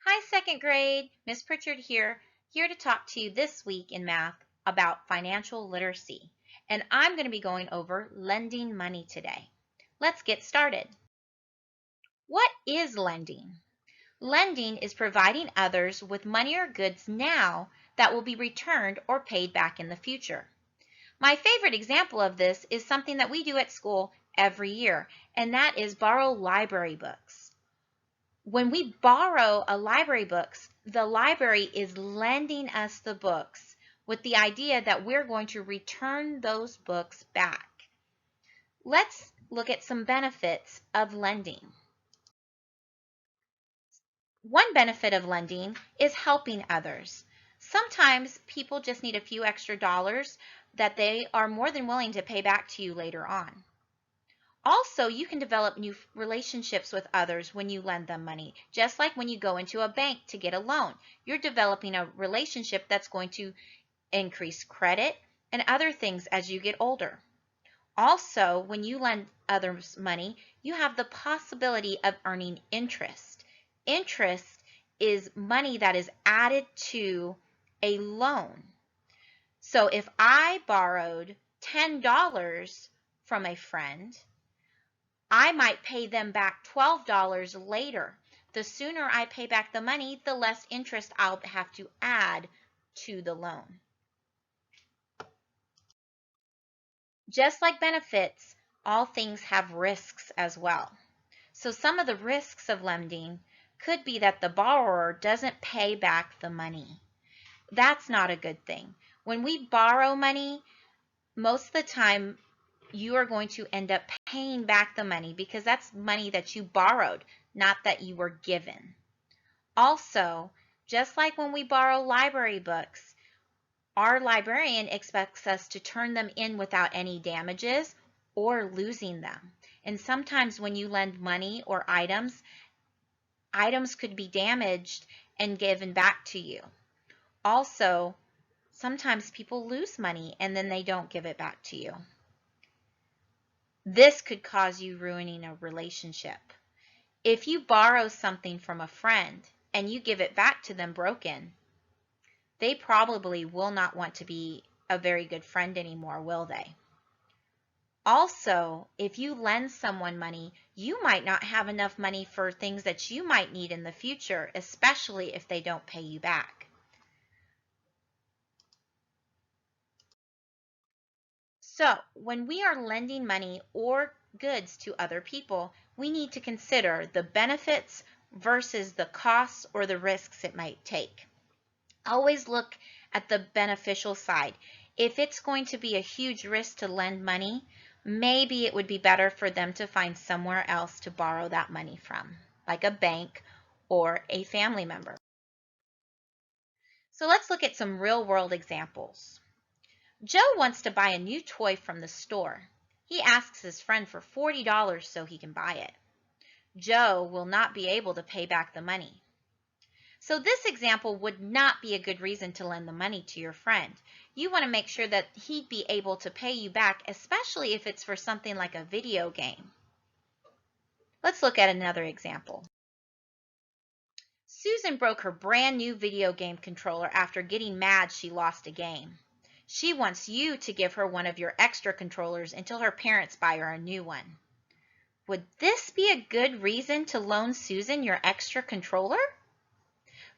Hi, second grade. Miss Pritchard here to talk to you this week in math about financial literacy. And I'm going to be going over lending money today. Let's get started. What is lending? Lending is providing others with money or goods now that will be returned or paid back in the future. My favorite example of this is something that we do at school every year, and that is borrow library books. When we borrow a library books, the library is lending us the books with the idea that we're going to return those books back. Let's look at some benefits of lending. One benefit of lending is helping others. Sometimes people just need a few extra dollars that they are more than willing to pay back to you later on. Also, you can develop new relationships with others when you lend them money. Just like when you go into a bank to get a loan, you're developing a relationship that's going to increase credit and other things as you get older. Also, when you lend others money, you have the possibility of earning interest. Interest is money that is added to a loan. So if I borrowed $10 from a friend, I might pay them back $12 later. The sooner I pay back the money, the less interest I'll have to add to the loan. Just like benefits, all things have risks as well. So some of the risks of lending could be that the borrower doesn't pay back the money. That's not a good thing. When we borrow money, most of the time you are going to end up paying back the money because that's money that you borrowed, not that you were given. Also, just like when we borrow library books, our librarian expects us to turn them in without any damages or losing them. And sometimes when you lend money or items could be damaged and given back to you. Also, sometimes people lose money and then they don't give it back to you. This could cause you ruining a relationship. If you borrow something from a friend and you give it back to them broken, they probably will not want to be a very good friend anymore, will they? Also, if you lend someone money, you might not have enough money for things that you might need in the future, especially if they don't pay you back. So, when we are lending money or goods to other people, we need to consider the benefits versus the costs or the risks it might take. Always look at the beneficial side. If it's going to be a huge risk to lend money, maybe it would be better for them to find somewhere else to borrow that money from, like a bank or a family member. So let's look at some real-world examples. Joe wants to buy a new toy from the store. He asks his friend for $40 so he can buy it. Joe will not be able to pay back the money. So this example would not be a good reason to lend the money to your friend. You want to make sure that he'd be able to pay you back, especially if it's for something like a video game. Let's look at another example. Susan broke her brand new video game controller after getting mad she lost a game. She wants you to give her one of your extra controllers until her parents buy her a new one. Would this be a good reason to loan Susan your extra controller?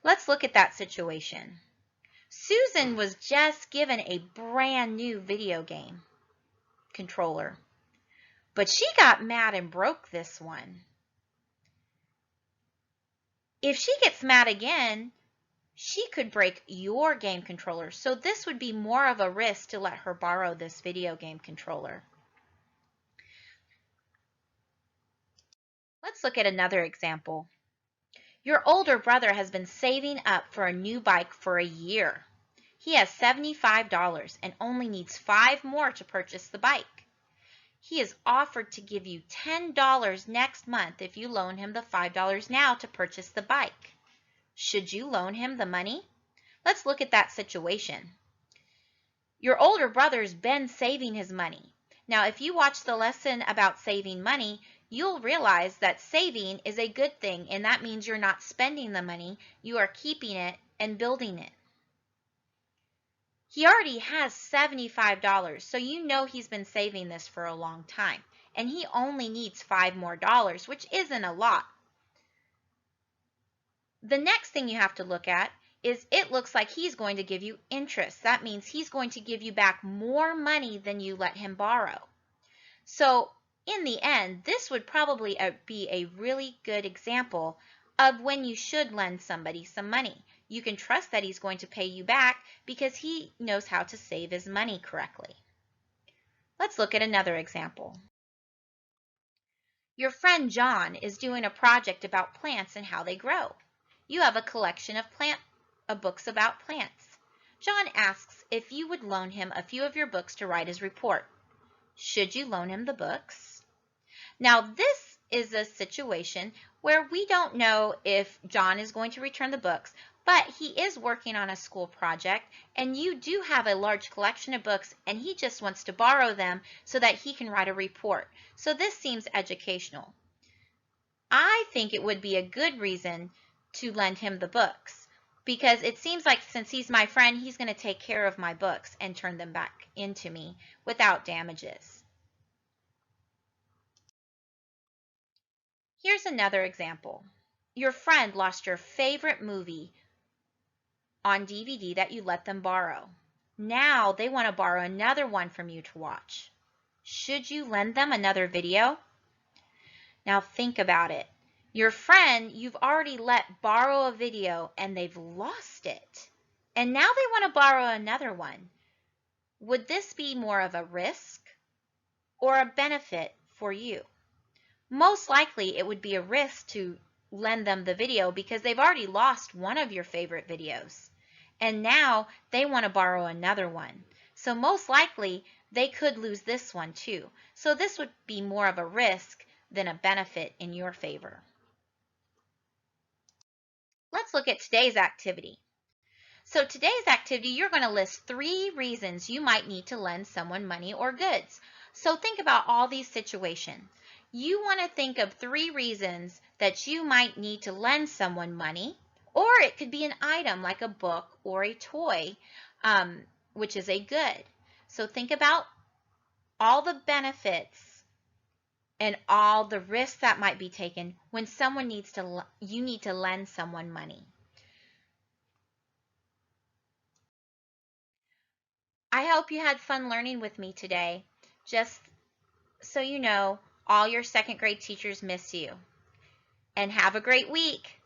Let's look at that situation. Susan was just given a brand new video game controller, but she got mad and broke this one. If she gets mad again, she could break your game controller, so this would be more of a risk to let her borrow this video game controller. Let's look at another example. Your older brother has been saving up for a new bike for a year. He has $75 and only needs 5 more to purchase the bike. He has offered to give you $10 next month if you loan him the $5 now to purchase the bike. Should you loan him the money? Let's look at that situation. Your older brother's been saving his money. Now, if you watch the lesson about saving money, you'll realize that saving is a good thing, and that means you're not spending the money, you are keeping it and building it. He already has $75, so you know he's been saving this for a long time, and he only needs $5 more, which isn't a lot. The next thing you have to look at is it looks like he's going to give you interest. That means he's going to give you back more money than you let him borrow. So in the end, this would probably be a really good example of when you should lend somebody some money. You can trust that he's going to pay you back because he knows how to save his money correctly. Let's look at another example. Your friend John is doing a project about plants and how they grow. You have a collection of books about plants. John asks if you would loan him a few of your books to write his report. Should you loan him the books? Now, this is a situation where we don't know if John is going to return the books, but he is working on a school project, and you do have a large collection of books, and he just wants to borrow them so that he can write a report. So this seems educational. I think it would be a good reason to lend him the books, because it seems like since he's my friend, he's going to take care of my books and turn them back into me without damages. Here's another example. Your friend lost your favorite movie on DVD that you let them borrow. Now they want to borrow another one from you to watch. Should you lend them another video? Now think about it. Your friend, you've already let borrow a video and they've lost it. And now they want to borrow another one. Would this be more of a risk or a benefit for you? Most likely it would be a risk to lend them the video because they've already lost one of your favorite videos. And now they want to borrow another one. So most likely they could lose this one too. So this would be more of a risk than a benefit in your favor. Let's look at today's activity. So today's activity, you're going to list 3 reasons you might need to lend someone money or goods. So think about all these situations. You want to think of 3 reasons that you might need to lend someone money, or it could be an item like a book or a toy, which is a good. So think about all the benefits and all the risks that might be taken when you need to lend someone money. I hope you had fun learning with me today. Just so you know, all your second grade teachers miss you. And have a great week.